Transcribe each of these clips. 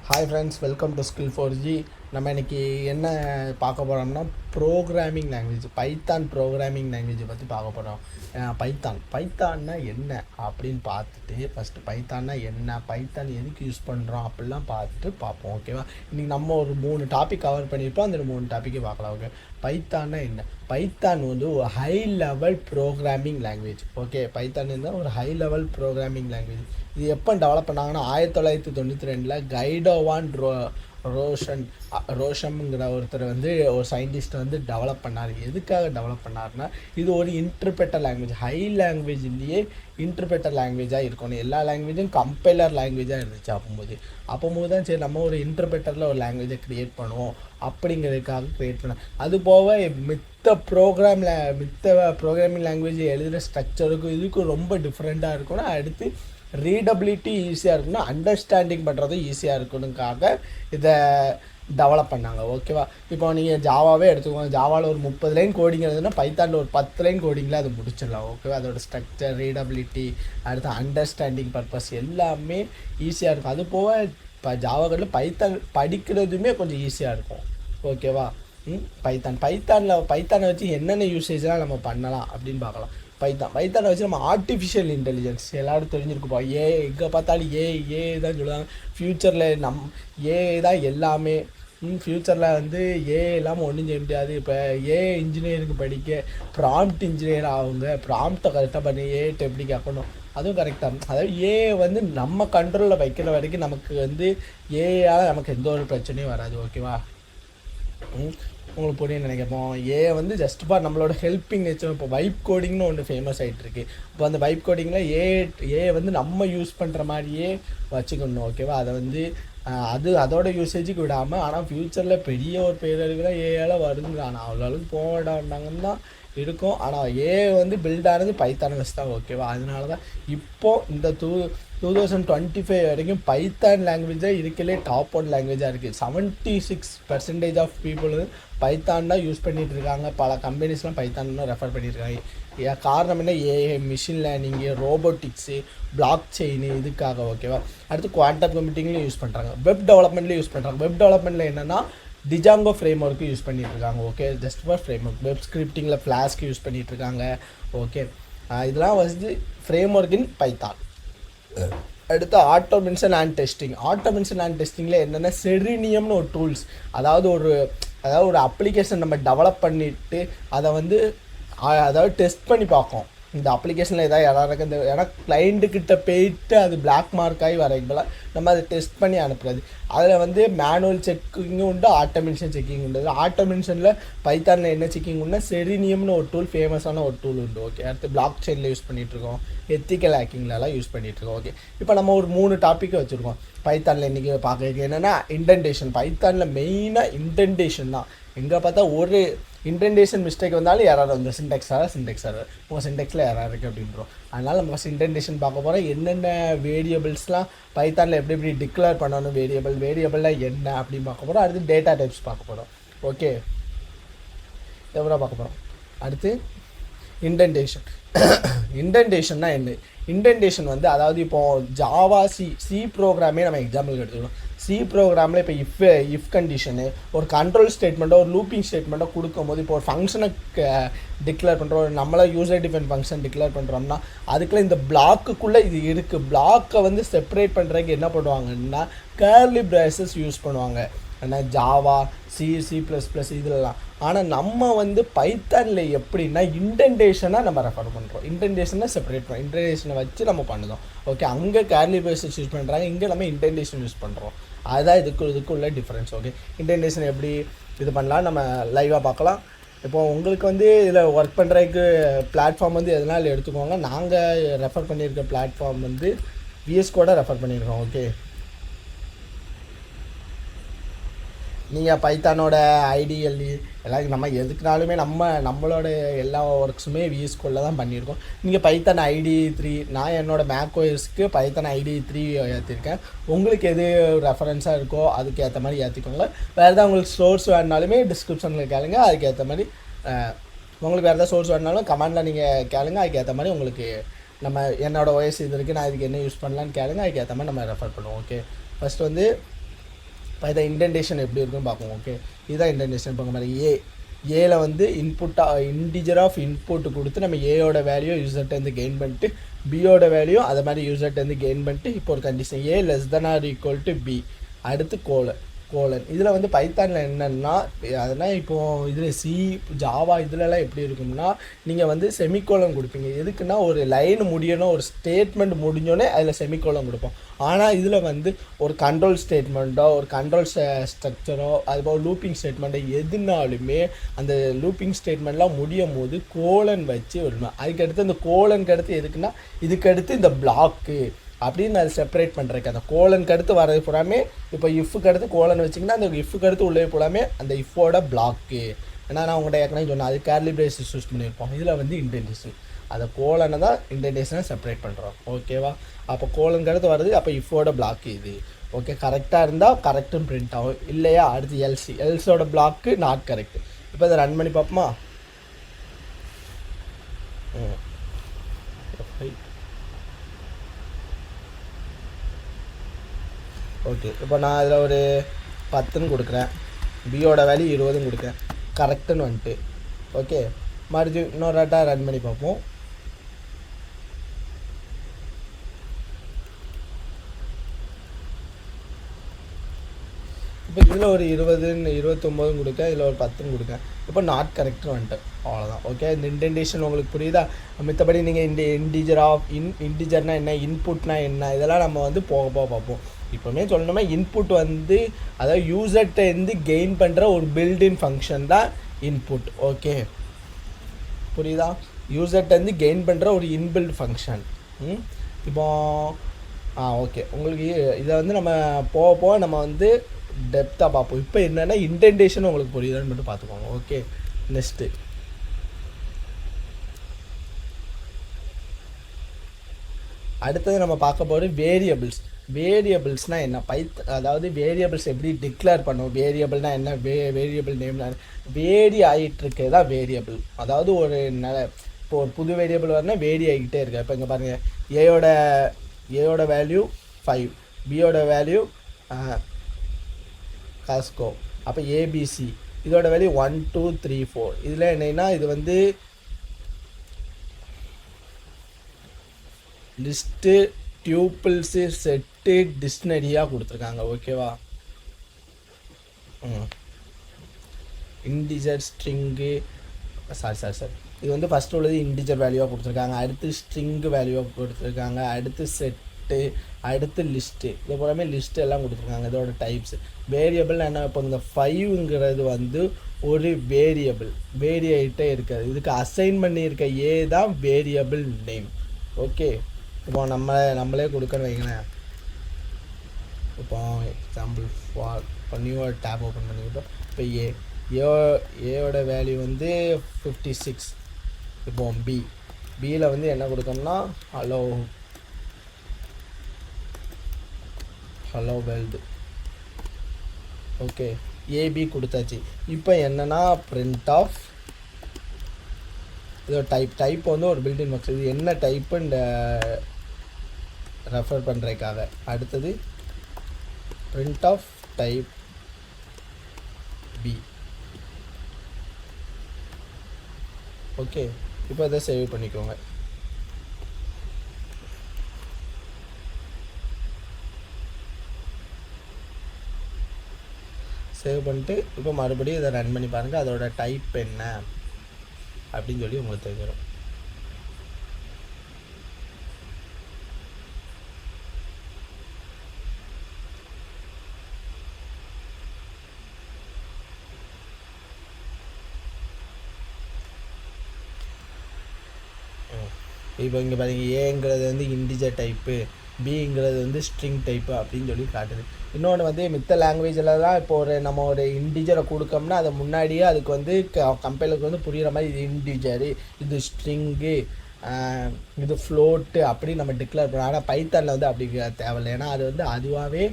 Hi friends, welcome to skill 4G. நம்ம இன்றைக்கி என்ன பார்க்க போகிறோம்னா ப்ரோக்ராமிங் லாங்குவேஜ், பைத்தான் ப்ரோக்ராமிங் லாங்குவேஜை பற்றி பார்க்க போகிறோம். பைத்தான்னா என்ன அப்படின்னு பார்த்துட்டு ஃபஸ்ட்டு பைத்தான்னா என்ன, பைத்தான் எதுக்கு யூஸ் பண்ணுறோம் அப்படிலாம் பார்த்துட்டு பார்ப்போம். ஓகேவா? இன்றைக்கி நம்ம ஒரு 3 டாபிக் கவர் பண்ணியிருப்போம். அந்த 3 டாப்பிக்கை பார்க்கலாம். ஓகே, பைத்தான்னா என்ன? பைத்தான் வந்து ஒரு high level programming language. Okay, Python இருந்தால் ஒரு ஹை லெவல் ப்ரோக்ராமிங் லாங்குவேஜ். இது எப்போ டெவலப் பண்ணாங்கன்னா 1992 கைடோவான் ரோஷம்ங்கிற ஒருத்தர் வந்து ஒரு சயின்டிஸ்ட் வந்து டெவலப் பண்ணார். எதுக்காக டெவலப் பண்ணார்னா, இது ஒரு இன்டர்பிரட்டர் லாங்குவேஜ், ஹை லாங்குவேஜ்லேயே இன்டர்பிரட்டர் லாங்குவேஜாக இருக்கணும். எல்லா லாங்குவேஜும் கம்பைலர் லாங்குவேஜாக இருந்துச்சு அப்போது தான் சரி நம்ம ஒரு இன்டர்பிரட்டரில் ஒரு லாங்குவேஜை க்ரியேட் பண்ணுவோம் அப்படிங்கிறதுக்காக க்ரியேட் பண்ண. அது போக மித்த ப்ரோக்ராமிங் லாங்குவேஜ் எழுதுகிற ஸ்ட்ரக்சருக்கும் இதுக்கும் ரொம்ப டிஃப்ரெண்ட்டாக இருக்கணும். அடுத்து ரீடபிலிட்டி ஈஸியாக இருக்கணும், அண்டர்ஸ்டாண்டிங் பண்ணுறதும் ஈஸியாக இருக்கணுக்காக இதை டெவலப் பண்ணாங்க. ஓகேவா? இப்போ நீங்கள் ஜாவாவே எடுத்துக்கோங்க. ஜாவாவில் ஒரு 30 லைன் கோடிங் எழுதுனா பைத்தானில் ஒரு 10 லைன் கோடிங்கில் அது முடிச்சிடலாம். ஓகேவா? அதோட ஸ்ட்ரக்சர், ரீடபிலிட்டி, அடுத்து அண்டர்ஸ்டாண்டிங் பர்பஸ் எல்லாமே ஈஸியாக இருக்கும். அது போக இப்போ ஜாவாவில் பைத்தான் படிக்கிறதுமே கொஞ்சம் ஈஸியாக இருக்கும். ஓகேவா? பைத்தானை வச்சு என்னென்ன யூசேஜ்லாம் நம்ம பண்ணலாம் அப்படின்னு பார்க்கலாம். பைத்தானை வச்சு நம்ம ஆர்டிஃபிஷியல் இன்டெலிஜென்ஸ் எல்லாரும் தெரிஞ்சிருக்குப்பா. எங்கே பார்த்தாலும் ஏ தான் சொல்லுவாங்க. ஃப்யூச்சரில் ஏ தான் எல்லாமே. ஃப்யூச்சரில் வந்து இல்லாமல் ஒன்றும் செய்ய முடியாது. இப்போ இன்ஜினியரிங் படிக்க ப்ராம்ப்ட் இன்ஜினியர் ஆகுங்க. ப்ராம்ப்டை கரெக்டாக பண்ணி ஏட்டு எப்படி கேட்கணும் அதுவும் கரெக்டாக. அதாவது வந்து நம்ம கண்ட்ரோலில் வைக்கிற வரைக்கும் நமக்கு வந்து ஏயால் நமக்கு எந்த ஒரு பிரச்சனையும் வராது. ஓகேவா? உங்களுக்கு புரிய நினைக்கிறோம். வந்து ஜஸ்ட் ஃபார் நம்மளோட ஹெல்ப்பிங் நேச்சர். இப்போ வைப் கோடிங்னு ஒன்று ஃபேமஸ் ஆகிட்டுருக்கு. இப்போ அந்த வைப் கோடிங்கில் வந்து நம்ம யூஸ் பண்ணுற மாதிரியே வச்சுக்கணும். ஓகேவா? அதை வந்து அதோட யூசேஜுக்கு விடாமல், ஆனால் ஃப்யூச்சரில் பெரிய ஒரு பேரழிவுலாம் ஏயால் வருங்க. ஆனால் அவ்வளோ அளவுக்கு போடாண்டாங்கன்னு தான் இருக்கும். ஆனால் வந்து பில்ட் ஆனது பைத்தானை வச்சு தான். ஓகேவா? அதனால தான் இப்போது இந்த 2025 வரைக்கும் பைத்தான் லாங்குவேஜ் தான் இருக்கலே டாப் 1 லாங்குவேஜாக இருக்குது. 76% ஆஃப் பீப்புள் வந்து பைத்தான் தான் யூஸ் பண்ணிகிட்டு இருக்காங்க. பல கம்பெனிஸ்லாம் பைத்தான் தான் ரெஃபர் பண்ணியிருக்காங்க. காரணம் என்ன? Machine learning, robotics, blockchain இதுக்காக. ஓகேவா? அடுத்து குவாண்டம் கம்ப்யூட்டிங்லேயும் யூஸ் பண்ணுறாங்க, வெப் டெவலப்மெண்ட்லேயும் யூஸ் பண்ணுறாங்க. வெப் டெவலப்மெண்ட்டில் என்னென்னா டிஜாங்கோ ஃப்ரேம் ஒர்க்கு யூஸ் பண்ணிகிட்ருக்காங்க. Okay, just for framework. Web ஸ்கிரிப்டிங்கில் ஃப்ளாஸ்க்கு யூஸ் பண்ணிகிட்ருக்காங்க. ஓகே, இதெல்லாம் வந்து ஃப்ரேம் ஒர்க் இன் பைத்தான். அடுத்து ஆட்டோமேஷன் அண்ட் டெஸ்டிங்கில் என்னென்னா செரினியம்னு ஒரு டூல்ஸ், அதாவது ஒரு அப்ளிகேஷன் நம்ம டெவலப் பண்ணிவிட்டு அதை வந்து டெஸ்ட் பண்ணி பார்ப்போம். இந்த அப்ளிகேஷனில் எதாவது எரர் இருக்குது, ஏன்னா கிளைண்ட்டுக்கிட்ட போயிட்டு அது பிளாக் மார்க் ஆகி வரைக்கும்போது நம்ம அதை டெஸ்ட் பண்ணி அனுப்புறது. அதில் வந்து மேனுவல் செக்கிங்கும் உண்டு, ஆட்டோமேஷன் செக்கிங் உண்டு. ஆட்டோமேஷனில் பைத்தானில் என்ன செக்கிங் உண்டுனா செரினியம்னு ஒரு டூல், ஃபேமஸான ஒரு டூல் உண்டு. ஓகே, அடுத்து பிளாக் செயினில் யூஸ் பண்ணிகிட்ருக்கோம், எத்திக்கல் ஹேக்கிங்லலாம் யூஸ் பண்ணிகிட்ருக்கோம். ஓகே, இப்போ நம்ம ஒரு 3 டாப்பிக்கை வச்சுருக்கோம் பைத்தானில். இன்றைக்கி பார்க்க என்னென்னா இன்டென்டேஷன். பைத்தானில் மெயினாக இன்டென்டேஷன் தான். எங்கே பார்த்தா ஒரு இன்டென்டேஷன் மிஸ்டேக் வந்தாலும் யாராவது வந்து சின்டெக்ஸ் எரர் உங்கள் சின்டெக்ஸில் யாராவது இருக்குது அப்படின்றோம். அதனால் நம்ம ஃபஸ்ட் இன்டென்டேஷன் பார்க்க போகிறோம். என்னென்ன வேரியபிள்ஸ்லாம் பைத்தானில் எப்படி டிக்ளேர் பண்ணணும், வேரியபிளில் என்ன அப்படின்னு பார்க்க போகிறோம். அடுத்து டேட்டா டைப்ஸ் பார்க்க போகிறோம். ஓகே, எவ்வளோ பார்க்க போகிறோம். அடுத்து இன்டென்டேஷன்னா என்ன? இன்டென்டேஷன் வந்து அதாவது இப்போது ஜாவா சி ப்ரோக்ராமே நம்ம எக்ஸாம்பிளுக்கு எடுத்துக்கணும். சி ப்ரோக்ராமில் இப்போ இஃப் கண்டிஷனு, ஒரு கண்ட்ரோல் ஸ்டேட்மெண்ட்டோ ஒரு லூப்பிங் ஸ்டேட்மெண்ட்டோ கொடுக்கும்போது, இப்போ ஒரு ஃபங்க்ஷனை டிக்ளேர் பண்ணுறோம், நம்மளாம் யூசர் டிஃபைன் ஃபங்க்ஷன் டிக்ளேர் பண்ணுறோம்னா அதுக்குள்ளே இந்த பிளாக்குள்ளே இது இருக்குது. பிளாக்கை வந்து செப்பரேட் பண்ணுறதுக்கு என்ன பண்ணுவாங்கன்னா கர்லி பிரேசஸ் யூஸ் பண்ணுவாங்க. ஏன்னா ஜாவா, C++ இதெல்லாம். ஆனால் நம்ம வந்து பைத்தானில் எப்படின்னா இன்டென்டேஷனாக நம்ம ரெஃபர் பண்ணுறோம். இன்டென்டேஷனை செப்பரேட் பண்ணுறோம், இன்டென்டேஷனை வச்சு நம்ம பண்ணுறோம். ஓகே, அங்கே கர்லி பிரேசஸ் யூஸ் பண்ணுறாங்க, இங்கே நம்ம இன்டென்டேஷன் யூஸ் பண்ணுறோம். அதுதான் இதுக்குள்ள டிஃப்ரென்ஸ். ஓகே, இன்டென்டேஷன் எப்படி இது பண்ணலாம் நம்ம லைவாக பார்க்கலாம். இப்போது உங்களுக்கு வந்து இதில் ஒர்க் பண்ணுறதுக்கு பிளாட்ஃபார்ம் வந்து எதனால் எடுத்துக்கோங்க. நாங்கள் ரெஃபர் பண்ணியிருக்க பிளாட்ஃபார்ம் வந்து VS Code ரெஃபர் பண்ணியிருக்கோம். ஓகே, நீங்கள் பைத்தானோட ஐடிஎல்இ எல்லாம் நம்ம எதுக்குனாலுமே நம்மளோட எல்லா ஒர்க்ஸுமே VS Code தான் பண்ணியிருக்கோம். நீங்கள் பைத்தான் ID3, நான் என்னோடய மேக்ஓஎஸ்க்கு பைத்தான் ID3 ஏற்றிருக்கேன். உங்களுக்கு எது ரெஃபரன்ஸாக இருக்கோ அதுக்கு ஏற்ற மாதிரி ஏற்றிக்கோங்க. வேறு எதாவது உங்களுக்கு சோர்ஸ் வேணுனாலுமே டிஸ்கிரிப்ஷனில் கேளுங்க, அதுக்கேற்ற மாதிரி. உங்களுக்கு வேறு எதாவது சோர்ஸ் வேணுனாலும் கமெண்டில் நீங்கள் கேளுங்க, அதுக்கேற்ற மாதிரி உங்களுக்கு நம்ம என்னோடய OS இது இருக்குது, நான் இதுக்கு என்ன யூஸ் பண்ணலான்னு கேளுங்க, அதுக்கேற்ற மாதிரி நம்ம ரெஃபர் பண்ணுவோம். ஓகே, ஃபஸ்ட்டு வந்து இப்போ இதை இன்டென்டேஷன் எப்படி இருக்குன்னு பார்ப்போம். ஓகே, இதுதான் இன்டென்டேஷன். இப்போ மாதிரி ஏல வந்து இன்டிஜர் ஆஃப் இன்புட் கொடுத்து நம்ம ஏயோட வேல்யூ யூசர்ட்டேருந்து கெயின் பண்ணிட்டு பியோட வேல்யூ அதை மாதிரி யூசர்ட்டேருந்து கெயின் பண்ணிட்டு இப்போ ஒரு condition A less than or equal to B, அடுத்து கோலன். இதில் வந்து பைத்தானில் என்னென்னா அதனால் இப்போது இதில் ஜாவா இதிலலாம் எப்படி இருக்கும்னா நீங்கள் வந்து செமிகோலன் கொடுப்பீங்க. எதுக்குன்னா ஒரு லைன் முடியணும், ஒரு ஸ்டேட்மெண்ட் முடிஞ்சோடனே அதில் செமிகோலன் கொடுப்போம். ஆனால் இதில் வந்து ஒரு கண்ட்ரோல் ஸ்டேட்மெண்ட்டோ ஒரு கண்ட்ரோல் ஸ்ட்ரக்சரோ அதுபோல் லூப்பிங் ஸ்டேட்மெண்ட்டோ எதுனாலுமே அந்த லூப்பிங் ஸ்டேட்மெண்ட்லாம் முடியும் போது கோலன் வச்சு விடணும். அதுக்கடுத்து அந்த கோலனுக்கு அடுத்து எதுக்குன்னா இதுக்கடுத்து இந்த பிளாக்கு அப்படின்னு அது செப்பரேட் பண்ணுறதுக்கு அந்த கோலனுக்கு அடுத்து வரது பூராமே இப்போ இஃப்க்கு அடுத்து கோலன் வச்சிங்கன்னா அந்த இஃப்க்கு அடுத்து உள்ளே பூராமே அந்த இஃபோட பிளாக்கு. ஏன்னா நான் உங்கள்கிட்ட ஏற்கனவே சொன்னேன் அது கேர்லி பிரேஸ் யூஸ் பண்ணியிருப்போம். இதில் வந்து இன்டென்டேஷன் அதை கோலனை தான் இன்டென்டேஷனை செப்பரேட் பண்ணுறோம். ஓகேவா? அப்போ கோலனுக்கு அடுத்து வருது, அப்போ இஃபோட பிளாக்கு இது. ஓகே, கரெக்டாக இருந்தால் கரெக்டும் பிரிண்ட் ஆகும், இல்லையா அடுத்து எல்ஸோட பிளாக்கு நாட் கரெக்ட். இப்போ இதை ரன் பண்ணி பார்ப்போமா? ஓகே, இப்போ நான் அதில் ஒரு 10ன்னு கொடுக்குறேன், பியோட வேல்யூ 20ன்னு கொடுக்குறேன், கரெக்டுன்னு வந்துட்டு. ஓகே, மறுபடியும் இன்னொரு ராட்டா ரன் பண்ணி பார்ப்போம். இப்போ இதில் ஒரு 29 கொடுக்க, இதில் ஒரு 10ன்னு கொடுக்க, இப்போ நாட் கரெக்ட்னு வந்துட்டு. அவ்வளோதான். ஓகே, இந்த இன்டென்டேஷன் உங்களுக்கு புரியுதா? மித்தபடி நீங்கள் இன்டிஜர்னால் என்ன, இன்புட்னா என்ன, இதெல்லாம் நம்ம வந்து போக பார்ப்போம். இப்போவுமே சொல்லணுமே இன்புட் வந்து அதாவது யூசர்கிட்டேருந்து கெயின் பண்ணுற ஒரு பில்டின் ஃபங்க்ஷன் தான் இன்புட். ஓகே, புரியுதா? யூசர்கிட்டேருந்து கெயின் பண்ணுற ஒரு இன்பில்ட் ஃபங்க்ஷன். இப்போ ஓகே, உங்களுக்கு இதை வந்து நம்ம போக நம்ம வந்து டெப்த்தாக பார்ப்போம். இப்போ என்னென்னா இன்டென்டேஷன் உங்களுக்கு புரியுதான்னு மட்டும் பார்த்துக்கோங்க. ஓகே, நெக்ஸ்ட்டு அடுத்தது நம்ம பார்க்க போகிறது வேரியபிள்ஸ்னால் என்ன, அதாவது வேரியபிள்ஸ் எப்படி டிக்ளேர் பண்ணும், வேரியபிள்னால் என்ன, வேரியபிள் நேம்னா வேரி ஆகிட்டுருக்கு தான் வேரியபிள். அதாவது இப்போ ஒரு புது வேரியபிள் வரனா வேரி ஆகிக்கிட்டே இருக்கு. இப்போ இங்கே பாருங்கள், ஏயோட வேல்யூ 5, பியோட வேல்யூ காஸ்கோ, அப்போ ஏபிசி இதோட வேல்யூ 1 2 3 4. இதில் என்னென்னா இது வந்து லிஸ்ட்டு, டியூப்பிள்ஸு, செட்டு, டிக்ஷனரியாக கொடுத்துருக்காங்க. ஓகேவா? இன்டிஜர், ஸ்ட்ரிங்கு, சாரி இது வந்து ஃபஸ்ட்டு உள்ளது இன்டிஜர் வேல்யூவாக கொடுத்துருக்காங்க, அடுத்து ஸ்ட்ரிங்கு வேல்யூவாக கொடுத்துருக்காங்க, அடுத்து செட்டு, அடுத்து லிஸ்ட்டு, இது போலமே லிஸ்ட்டு எல்லாம் கொடுத்துருக்காங்க. இதோட டைப்ஸ் வேரியபிள் என்ன, இப்போ இந்த 5ங்கிறது வந்து ஒரு வேரி ஆகிட்டே இருக்காது, இதுக்கு அசைன் பண்ணியிருக்க ஏ தான் வேரியபிள் நேம். ஓகே, இப்போ நம்மளே கொடுக்கணும் வைங்களேன். இப்போ எக்ஸாம்பிள் இப்போ நியூ டேப் ஓப்பன் பண்ணிக்கிட்டோம். இப்போ ஏயோட வேல்யூ வந்து 56. இப்போ பியில் வந்து என்ன கொடுக்கணும்னா ஹலோ வேர்ல்டு. ஓகே, ஏபி கொடுத்தாச்சு. இப்போ என்னென்னா பிரிண்ட் ஆஃப் இதோட டைப் வந்து ஒரு பில்டிங் பாக்ஸ், இது என்ன டைப்புன்னு ரெஃபர் பண்ணுறதுக்காக. அடுத்தது print of type B. Okay, இப்போ அதை சேவ் பண்ணிக்கோங்க. சேவ் பண்ணிட்டு இப்போ மறுபடியும் இதை ரன் பண்ணி பாருங்கள், அதோட டைப் என்ன அப்படின்னு சொல்லி உங்களுக்கு தெரிஞ்சிடும். இப்போ இங்கே பாருங்க, ஏங்கிறது வந்து இன்டிஜர் டைப்பு, பிங்கிறது வந்து ஸ்ட்ரிங் டைப்பு அப்படின்னு சொல்லி காட்டுது. இன்னொன்று வந்து மித்த லாங்குவேஜில் தான் இப்போ நம்ம ஒரு இன்டிஜரை கொடுக்கோம்னா அதை முன்னாடியே அதுக்கு வந்து கம்பைலருக்கு வந்து புரிகிற மாதிரி இது இன்டிஜரு, இது ஸ்ட்ரிங்கு, இது ஃப்ளோட்டு அப்படி நம்ம டிக்ளேர் பண்ணோம். ஆனால் பைத்தானில் வந்து அப்படி தேவையில்லை, ஏன்னா அது வந்து அதுவாகவே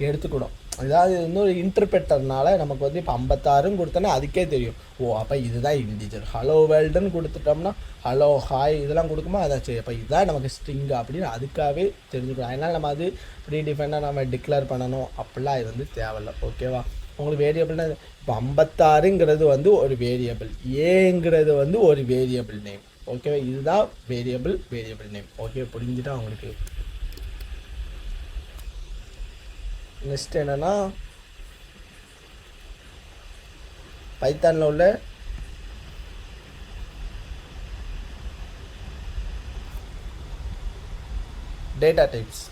எடுத்துக்கணும். ஏதாவது இன்னொரு இன்டர்பிரட்டர்னால நமக்கு வந்து இப்போ 56 கொடுத்தோன்னா அதுக்கே தெரியும், ஓ அப்போ இதுதான் இன்டிஜர். ஹலோ வேர்ல்டுன்னு கொடுத்துட்டோம்னா ஹலோ ஹாய் இதெல்லாம் கொடுக்குமா, அதான் சரி அப்போ இதுதான் நமக்கு ஸ்ட்ரிங் அப்படின்னு அதுக்காகவே தெரிஞ்சுக்கலாம். அதனால் நம்ம அது ப்ரீடிஃபைனாக நம்ம டிக்ளேர் பண்ணணும் அப்படிலாம் இது வந்து தேவையில்லை. ஓகேவா? உங்களுக்கு வேரியபிள்னா இப்போ 56ங்கிறது வந்து ஒரு வேரியபிள், ஏங்கிறது வந்து ஒரு வேரியபிள் நேம். ஓகேவா? இதுதான் வேரியபிள் நேம். ஓகே, புரிஞ்சுட்டா உங்களுக்கு? நெக்ஸ்ட் என்னென்னா பைத்தானில் உள்ள டேட்டா டைப்ஸ்.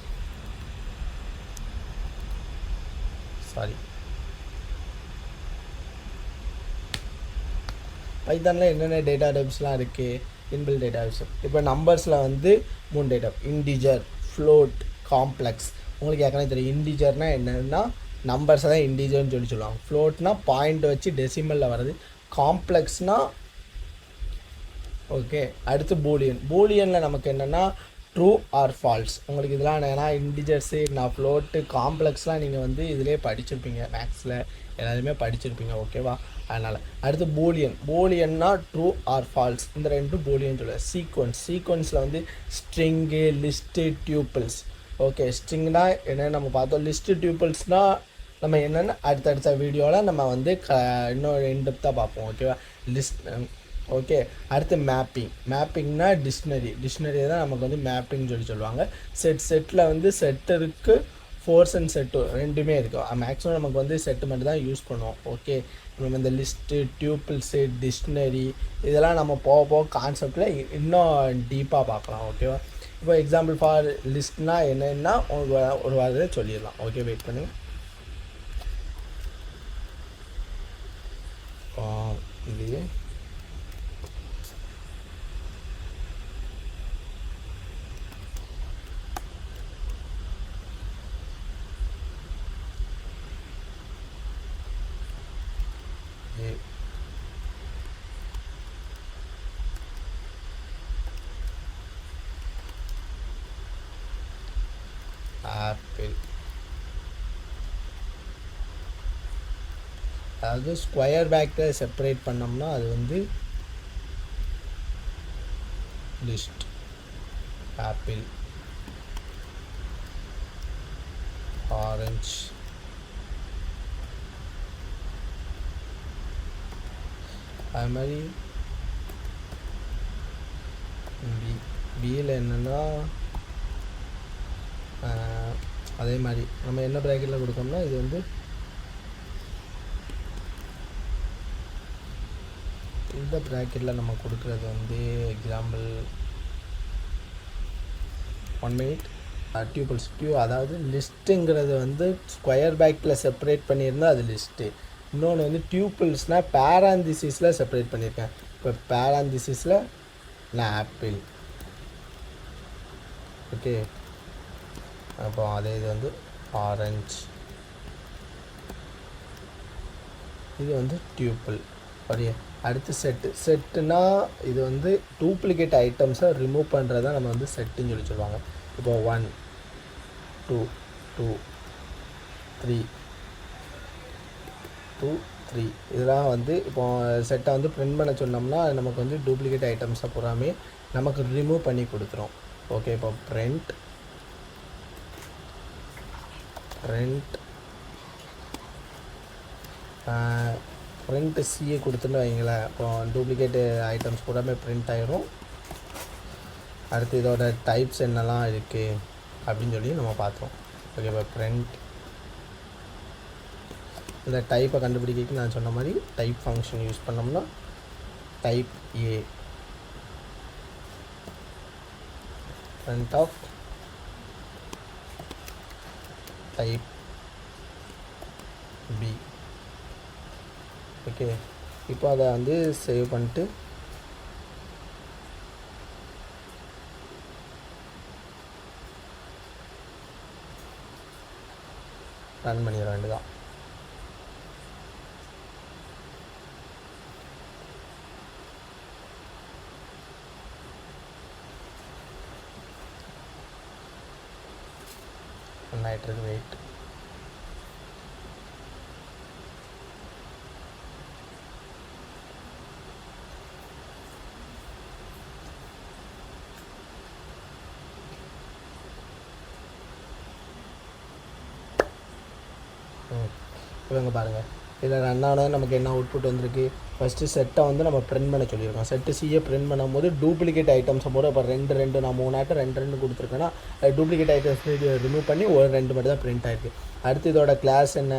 பைத்தானில் என்னென்ன டேட்டா டைப்ஸ்லாம் இருக்குது? இன்பில் டேட்டா டைப்ஸ். இப்போ நம்பர்ஸில் வந்து 3 டேட்டா: இன்டிஜர், ஃப்ளோட், காம்ப்ளெக்ஸ். உங்களுக்கு ஏற்கனவே தெரியும் இன்டிஜர்னால் என்னென்னா நம்பர்ஸை தான் இன்டிஜர்னு சொல்லுவாங்க. ஃப்ளோட்னா பாயிண்ட் வச்சு டெசிமலில் வர்றது. காம்ப்ளெக்ஸ்னால் ஓகே. அடுத்து பூலியனில் நமக்கு என்னென்னா ட்ரூ ஆர் ஃபால்ஸ். உங்களுக்கு இதெல்லாம் ஏன்னா இன்டிஜர்ஸு, நான் ஃப்ளோட்டு, காம்ப்ளெக்ஸ்லாம் நீங்கள் வந்து இதிலே படிச்சிருப்பீங்க, மேக்ஸில் எல்லாருமே படிச்சிருப்பீங்க. ஓகேவா? அதனால் அடுத்து பூலியன்னா ட்ரூ ஆர் ஃபால்ஸ், இந்த ரெண்டும் பூலியன் சொல்லுவேன். சீக்வன்ஸில் வந்து ஸ்ட்ரிங்கு, லிஸ்ட்டு, டியூப்பிள்ஸ். ஓகே, ஸ்ட்ரிங்னா என்னென்னு நம்ம பார்த்தோம். லிஸ்ட்டு, டியூப்பிள்ஸ்னால் நம்ம என்னென்னு அடுத்தடுத்த வீடியோவில் நம்ம வந்து இன்னும் இன்டெப்த்தாக பார்ப்போம். ஓகேவா? ஓகே. அடுத்து மேப்பிங்னா டிக்ஷனரியை தான் நமக்கு வந்து மேப்பிங்னு சொல்லுவாங்க. செட்டில் வந்து செட்டு இருக்குது, ஃபோர்ஸ் அண்ட் செட்டு ரெண்டுமே இருக்குது. மேக்ஸிமம் நமக்கு வந்து செட்டு மட்டும் தான் யூஸ் பண்ணுவோம். ஓகே, நம்ம இந்த லிஸ்ட்டு, டியூப்பிள்ஸு, டிக்ஷனரி இதெல்லாம் நம்ம போக கான்செப்டில் இன்னும் டீப்பாக பார்க்கலாம். ஓகேவா? இப்போ எக்ஸாம்பிள் ஃபார் லிஸ்ட்னால் என்னென்னா ஒரு வாரத்தில் சொல்லிடலாம். ஓகே, வெயிட் பண்ணுங்கள். இது ஆப்பிள். அதாவது ஸ்கொயர் பேக்கில் செப்பரேட் பண்ணோம்னா அது வந்து லிஸ்ட். ஆப்பிள், ஆரஞ்ச், அது மாதிரி பியில் என்னென்னா அதே மாதிரி நம்ம என்ன ப்ராக்கெட்டில் கொடுக்கோம்னா இது வந்து இந்த ப்ராக்கெட்டில் நம்ம கொடுக்குறது வந்து எக்ஸாம்பிள் 1 மினிட் டியூபிள்ஸ் அதாவது லிஸ்ட்டுங்கிறது வந்து ஸ்கொயர் பேக்கில் செப்பரேட் பண்ணியிருந்தால் அது லிஸ்ட்டு. இன்னொன்று வந்து டியூபிள்ஸ்னால் பேராந்திசிஸில் செப்பரேட் பண்ணியிருக்கேன். இப்போ பேராந்திசிஸில் நான் ஆப்பிள். ஓகே, அப்போ அதே இது வந்து ஆரஞ்ச், இது வந்து டியூப்பிள். ஓகே, அடுத்து செட்டுனா இது வந்து டூப்ளிகேட் ஐட்டம்ஸை ரிமூவ் பண்ணுறதா நம்ம வந்து செட்டுன்னு சொல்லுவாங்க. இப்போ 1 2 2 3 2 3 இதெல்லாம் வந்து இப்போ செட்டை வந்து பிரிண்ட் பண்ண சொன்னோம்னா நமக்கு வந்து டூப்ளிகேட் ஐட்டம்ஸை பூராமே நமக்கு ரிமூவ் பண்ணி கொடுத்துரும். ஓகே, இப்போ பிரிண்ட் சிஏ கொடுத்துன்னு வைங்களேன். இப்போ டூப்ளிகேட்டு ஐட்டம்ஸ் கூடமே பிரிண்ட் ஆகிரும். அடுத்து இதோட டைப்ஸ் என்னெல்லாம் இருக்குது அப்படின்னு சொல்லி நம்ம பார்த்தோம். ஓகே, இப்போ பிரிண்ட் இந்த டைப்பை கண்டுபிடிக்கிறதுக்கு நான் சொன்ன மாதிரி டைப் ஃபங்க்ஷன் யூஸ் பண்ணோம்னா type A, print of type B. Okay, இப்போ அதை வந்து சேவ் பண்ணிட்டு ரன் பண்ணிட வேண்டியதான். ஆகிட்டு வெயிட். இவங்க பாருங்கள் இதில் ரன் ஆனால் நமக்கு என்ன அவுட்புட் வந்திருக்கு. ஃபஸ்ட்டு செட்டை வந்து நம்ம பிரிண்ட் பண்ண சொல்லியிருக்கோம். செட்டு சியை பிரிண்ட் பண்ணும்போது டூப்ளிகேட் ஐட்டம்ஸை போது இப்போ 2 நான் 3 ஆட்டம் 2 கொடுத்துருக்கேன்னா டூப்ளிகேட் ஐட்டம்ஸ் ரிமூவ் பண்ணி ஒரு 2 மட்டும் தான் பிரிண்ட் ஆகிருக்கு. அடுத்து இதோட கிளாஸ் என்ன,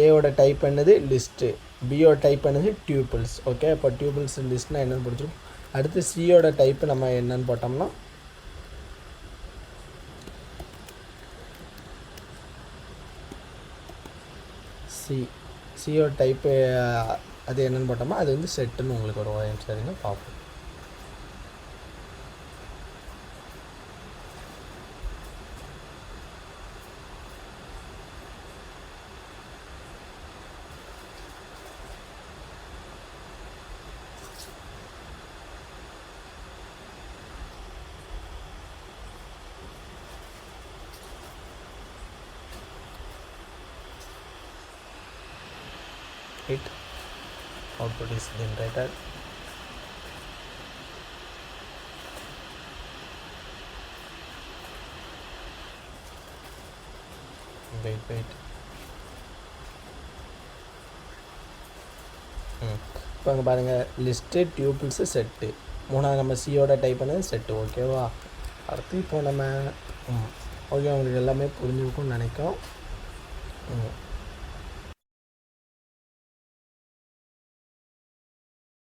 ஏயோட டைப் என்னது லிஸ்ட்டு, பியோட டைப் என்னது டியூபிள்ஸ். ஓகே, இப்போ டியூபிள்ஸ் லிஸ்ட்னால் என்னென்னு பிடிச்சிருக்கும். அடுத்து சியோட டைப்பு நம்ம என்னென்னு போட்டோம்னா சியோட டைப்பு அது என்னென்னு போட்டோம்னா அது வந்து செட்டுன்னு உங்களுக்கு ஒரு சரிங்க பார்ப்போம். It output is generated. Wait. இப்போ அங்கே பாருங்கள் லிஸ்ட்டு டியூபிள்ஸு செட்டு. மூணாவது நம்ம சியோட டைப் பண்ணது செட்டு. ஓகேவா, அடுத்து இப்போ நம்ம ஓகே உங்களுக்கு எல்லாமே புரிஞ்சுருக்கும்னு நினைக்கிறோம்.